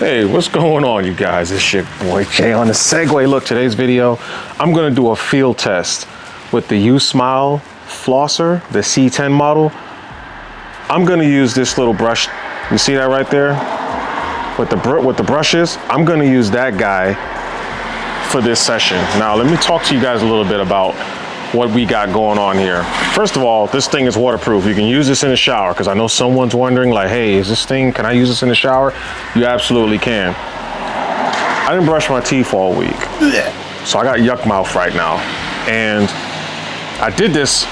Hey, what's going on, you guys? It's your boy Jay on the Segway. Look, today's video, I'm gonna do a field test with the Usmile Flosser, the C10 model. I'm gonna use this little brush. You see that right there? With the brushes, I'm gonna use that guy for this session. Now, let me talk to you guys a little bit about what we got going on here. First of all, this thing is waterproof. You can use this in the shower, because I know someone's wondering, like, hey, can I use this in the shower? You absolutely can. I didn't brush my teeth all week, so I got yuck mouth right now. And I did this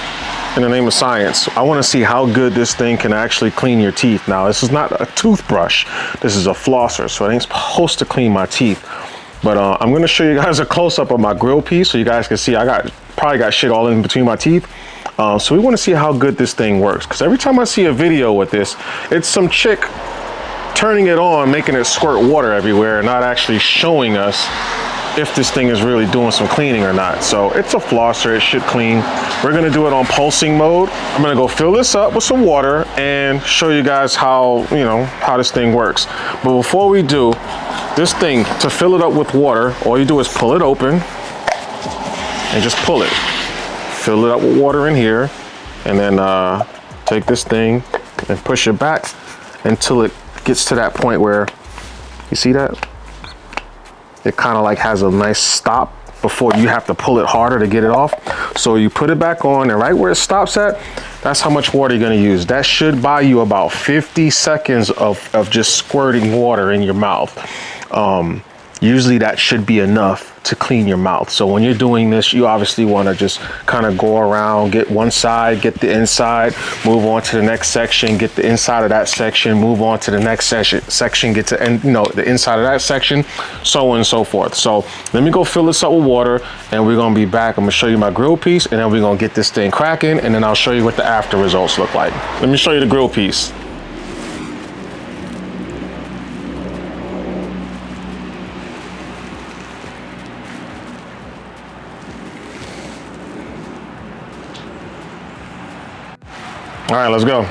in the name of science. I want to see how good this thing can actually clean your teeth. Now, this is not a toothbrush. This is a flosser, so it ain't supposed to clean my teeth. But I'm going to show you guys a close-up of my grill piece so you guys can see I probably got shit all in between my teeth. So we want to see how good this thing works, because every time I see a video with this, it's some chick turning it on, making it squirt water everywhere, and not actually showing us if this thing is really doing some cleaning or not. So it's a flosser, it should clean. We're going to do it on pulsing mode. I'm going to go fill this up with some water and show you guys how this thing works. But before we do, this thing, to fill it up with water, all you do is pull it open and just pull it. Fill it up with water in here, and then take this thing and push it back until it gets to that point where, you see that? It kind of like has a nice stop before you have to pull it harder to get it off. So you put it back on, and right where it stops at, that's how much water you're gonna use. That should buy you about 50 seconds of just squirting water in your mouth. Usually that should be enough to clean your mouth. So when you're doing this, you obviously want to just kind of go around, get one side, get the inside, move on to the next section, get the inside of that section, move on to the next section, get to the inside of that section, so on and so forth. So let me go fill this up with water, and we're gonna be back. I'm gonna show you my grill piece, and then we're gonna get this thing cracking, and then I'll show you what the after results look like. Let me show you the grill piece. All right, let's go.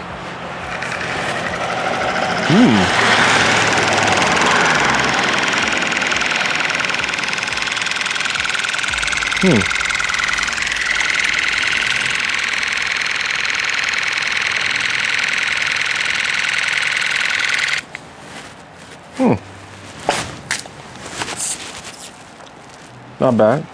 Not bad.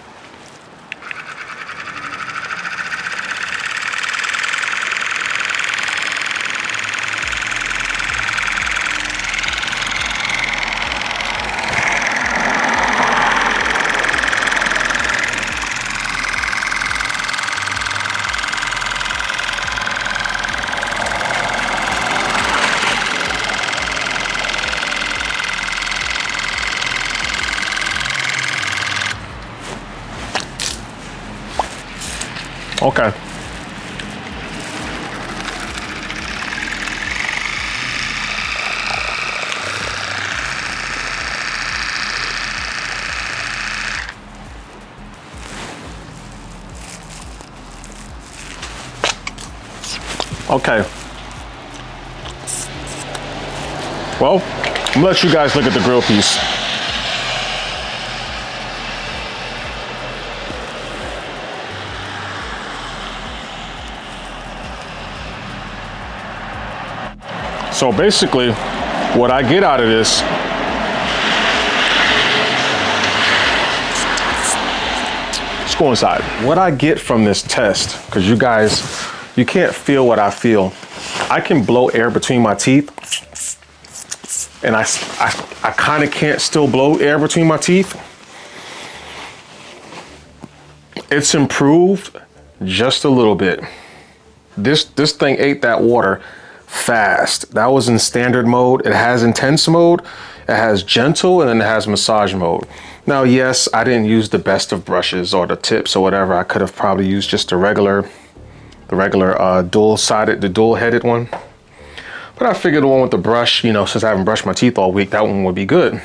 Okay. Okay. Well, I'm gonna let you guys look at the grill piece. So basically, what I get out of this, let's go inside. What I get from this test, because you guys, you can't feel what I feel. I can blow air between my teeth, and I kind of can't still blow air between my teeth. It's improved just a little bit. This thing ate that water fast. That was in standard mode. It has intense mode, it has gentle, and then it has massage mode. Now, yes, I didn't use the best of brushes or the tips or whatever. I could have probably used just the regular dual-sided, the dual-headed one. But I figured the one with the brush, since I haven't brushed my teeth all week, that one would be good.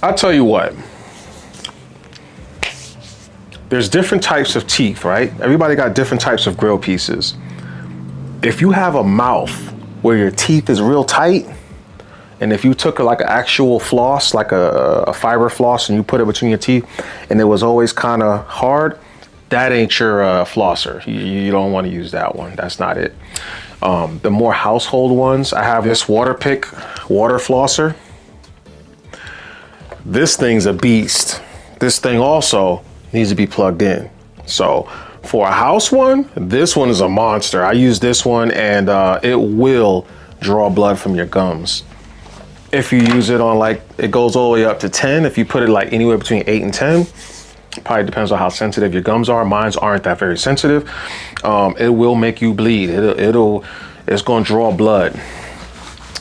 I'll tell you what. There's different types of teeth, right? Everybody got different types of grill pieces. if you have a mouth where your teeth is real tight, and if you took like an actual floss, like a fiber floss, and you put it between your teeth, and it was always kind of hard, that ain't your flosser. You don't want to use that one. That's not it. The more household ones, I have this Waterpik water flosser. This thing's a beast. This thing also needs to be plugged in. So for a house one, this one is a monster. I use this one, and it will draw blood from your gums. If you use it on, like, it goes all the way up to 10. If you put it like anywhere between 8 and 10, probably depends on how sensitive your gums are. Mine aren't that very sensitive. It will make you bleed. It's gonna draw blood.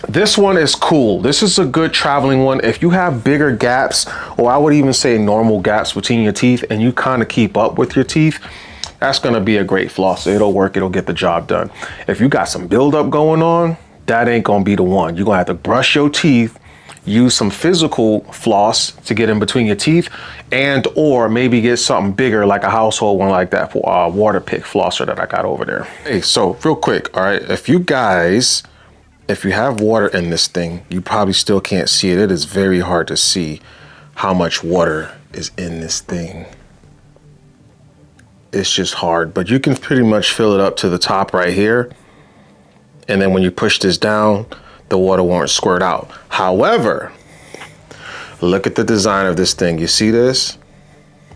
This one is cool. This is a good traveling one. If you have bigger gaps, or I would even say normal gaps between your teeth, and you kind of keep up with your teeth, that's gonna be a great floss. It'll work, it'll get the job done. If you got some buildup going on, that ain't gonna be the one. You're gonna have to brush your teeth, use some physical floss to get in between your teeth, and or maybe get something bigger like a household one like that for a Waterpik flosser that I got over there. Hey, so real quick, all right, if you have water in this thing, you probably still can't see it. It is very hard to see how much water is in this thing. It's just hard, but you can pretty much fill it up to the top right here. And then when you push this down, the water won't squirt out. However, look at the design of this thing. You see this?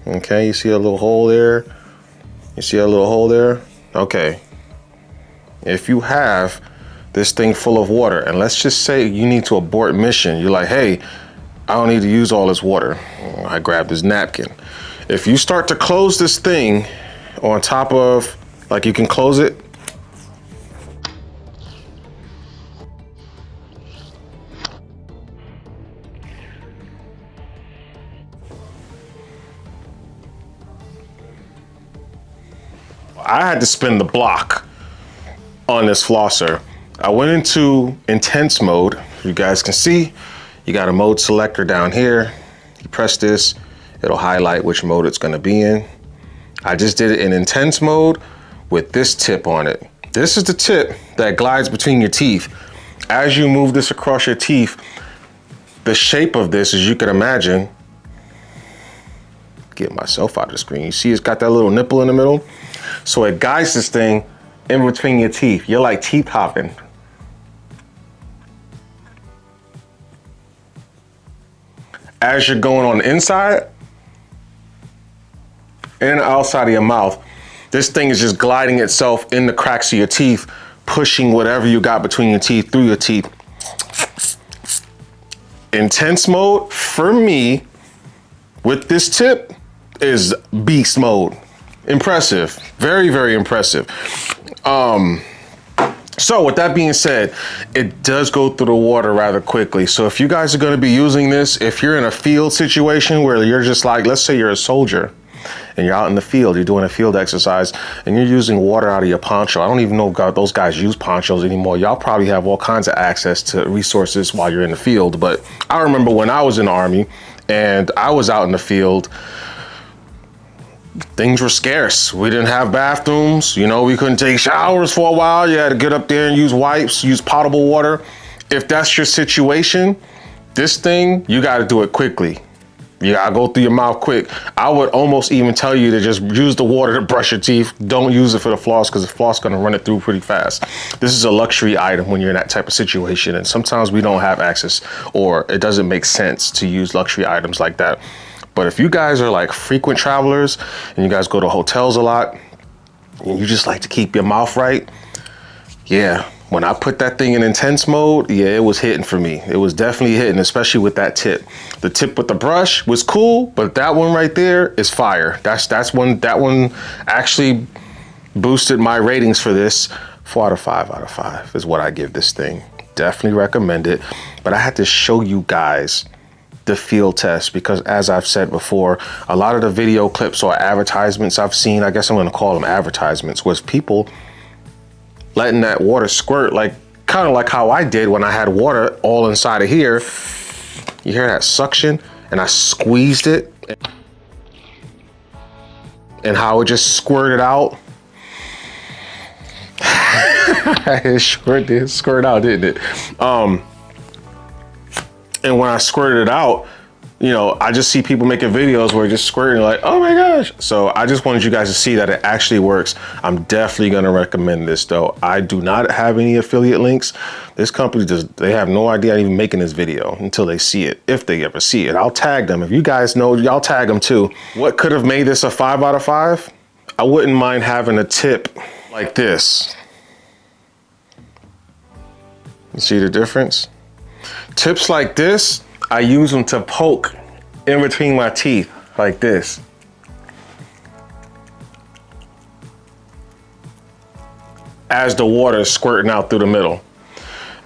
Okay, you see a little hole there? You see a little hole there? Okay. If you have this thing full of water, and let's just say you need to abort mission, you're like, hey, I don't need to use all this water. I grab this napkin. If you start to close this thing on top of, like, you can close it, I had to spin the block on this flosser. I went into intense mode. You guys can see, you got a mode selector down here. You press this, it'll highlight which mode it's gonna be in. I just did it in intense mode with this tip on it. This is the tip that glides between your teeth. As you move this across your teeth, the shape of this, as you can imagine, get myself out of the screen. You see it's got that little nipple in the middle? So it guides this thing in between your teeth. You're like teeth hopping. As you're going on the inside and outside of your mouth, this thing is just gliding itself in the cracks of your teeth, pushing whatever you got between your teeth through your teeth. Intense mode for me with this tip is beast mode. Impressive, very, very impressive. So with that being said, it does go through the water rather quickly. So if you guys are gonna be using this, if you're in a field situation where you're just like, let's say you're a soldier and you're out in the field, you're doing a field exercise and you're using water out of your poncho. I don't even know if those guys use ponchos anymore. Y'all probably have all kinds of access to resources while you're in the field. But I remember when I was in the Army and I was out in the field, things were scarce. We didn't have bathrooms. You know, we couldn't take showers for a while. You had to get up there and use wipes, use potable water. If that's your situation, this thing, you got to do it quickly. You got to go through your mouth quick. I would almost even tell you to just use the water to brush your teeth. Don't use it for the floss because the floss is going to run it through pretty fast. This is a luxury item when you're in that type of situation. And sometimes we don't have access or it doesn't make sense to use luxury items like that. But if you guys are like frequent travelers and you guys go to hotels a lot and you just like to keep your mouth right, yeah, when I put that thing in intense mode, yeah, it was hitting for me. It was definitely hitting, especially with that tip. The tip with the brush was cool, but that one right there is fire. That one actually boosted my ratings for this. 4 out of 5 is what I give this thing. Definitely recommend it. But I had to show you guys the field test because, as I've said before, a lot of the video clips or advertisements I've seen, I guess I'm going to call them advertisements, was people letting that water squirt, like kind of like how I did when I had water all inside of here. You hear that suction? And I squeezed it and how it just squirted out. It sure did squirt out, didn't it? And when I squirted it out, you know, I just see people making videos where just squirting like, oh my gosh. So I just wanted you guys to see that it actually works. I'm definitely gonna recommend this though. I do not have any affiliate links. This company they have no idea I'm even making this video until they see it, if they ever see it. I'll tag them. If you guys know, y'all tag them too. What could have made this a 5 out of 5? I wouldn't mind having a tip like this. You see the difference? Tips like this, I use them to poke in between my teeth like this. As the water is squirting out through the middle.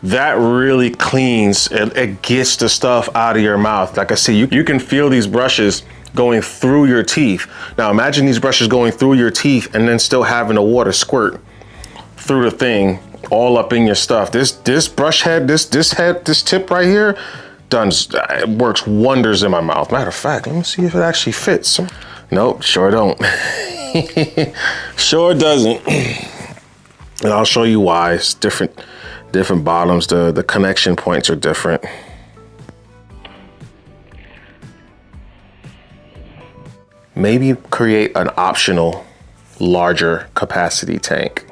That really cleans, it gets the stuff out of your mouth. Like I said, you can feel these brushes going through your teeth. Now imagine these brushes going through your teeth and then still having the water squirt through the thing all up in your stuff. This brush head, this tip right here, it works wonders in my mouth. Matter of fact, let me see if it actually fits. Nope, sure don't. Sure doesn't. And I'll show you why. It's different bottoms. The connection points are different. Maybe create an optional larger capacity tank.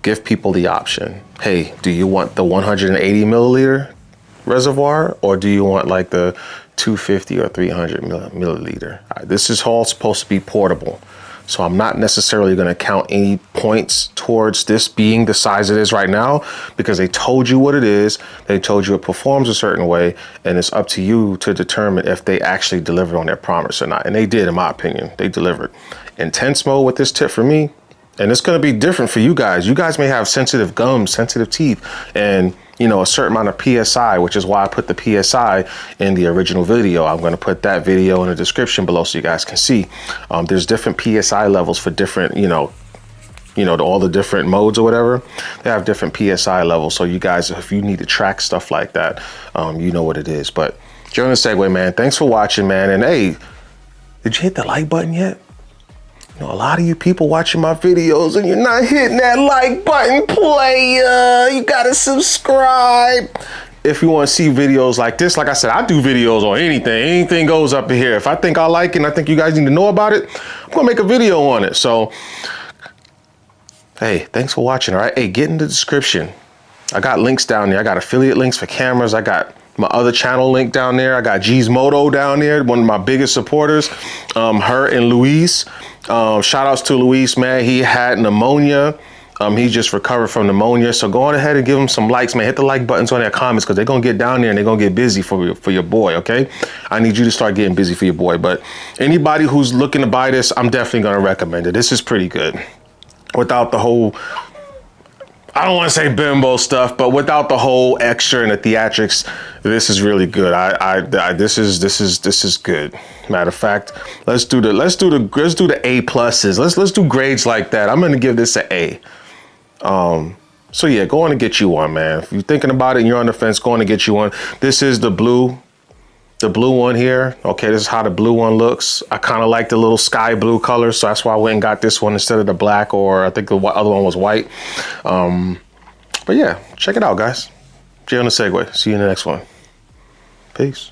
Give people the option. Hey, do you want the 180 milliliter reservoir, or do you want like the 250 or 300 milliliter? This is all supposed to be portable. So I'm not necessarily going to count any points towards this being the size it is right now, because they told you what it is. They told you it performs a certain way, and it's up to you to determine if they actually delivered on their promise or not. And they did, in my opinion. They delivered. Intense mode with this tip for me, and it's going to be different for you guys. You guys may have sensitive gums, sensitive teeth, and you know, a certain amount of PSI, which is why I put the PSI in the original video. I'm going to put that video in the description below so you guys can see. There's different PSI levels for different, all the different modes or whatever. They have different PSI levels. So you guys, if you need to track stuff like that, you know what it is. But Jonasegway, man, thanks for watching, man. And hey, did you hit the like button yet? You know, a lot of you people watching my videos and you're not hitting that like button, player. You gotta subscribe. If you want to see videos like this, like I said, I do videos on anything goes up in here. If I think I like it and I think you guys need to know about it, I'm gonna make a video on it. So, hey, thanks for watching, all right? Hey, get in the description. I got links down there. I got affiliate links for cameras. I got my other channel link down there. I got G's Moto down there, one of my biggest supporters, her and Luis. Shout outs to Luis, man. He had pneumonia. He just recovered from pneumonia. So go on ahead and give him some likes, man. Hit the like buttons on their comments, because they're going to get down there and they're going to get busy for your boy, okay? I need you to start getting busy for your boy. But anybody who's looking to buy this, I'm definitely going to recommend it. This is pretty good. Without the whole, I don't want to say bimbo stuff, but without the whole extra and the theatrics, this is really good. This is good. Matter of fact, let's do the A pluses. Let's do grades like that. I'm gonna give this an A. So yeah, go on and get you one, man. If you're thinking about it and you're on the fence, go on and get you one. This is the blue one here. Okay, this is how the blue one looks. I kind of like the little sky blue color, so that's why I went and got this one instead of the black, or I think the other one was white. But yeah, check it out, guys. Jonasegway. See you in the next one. Peace.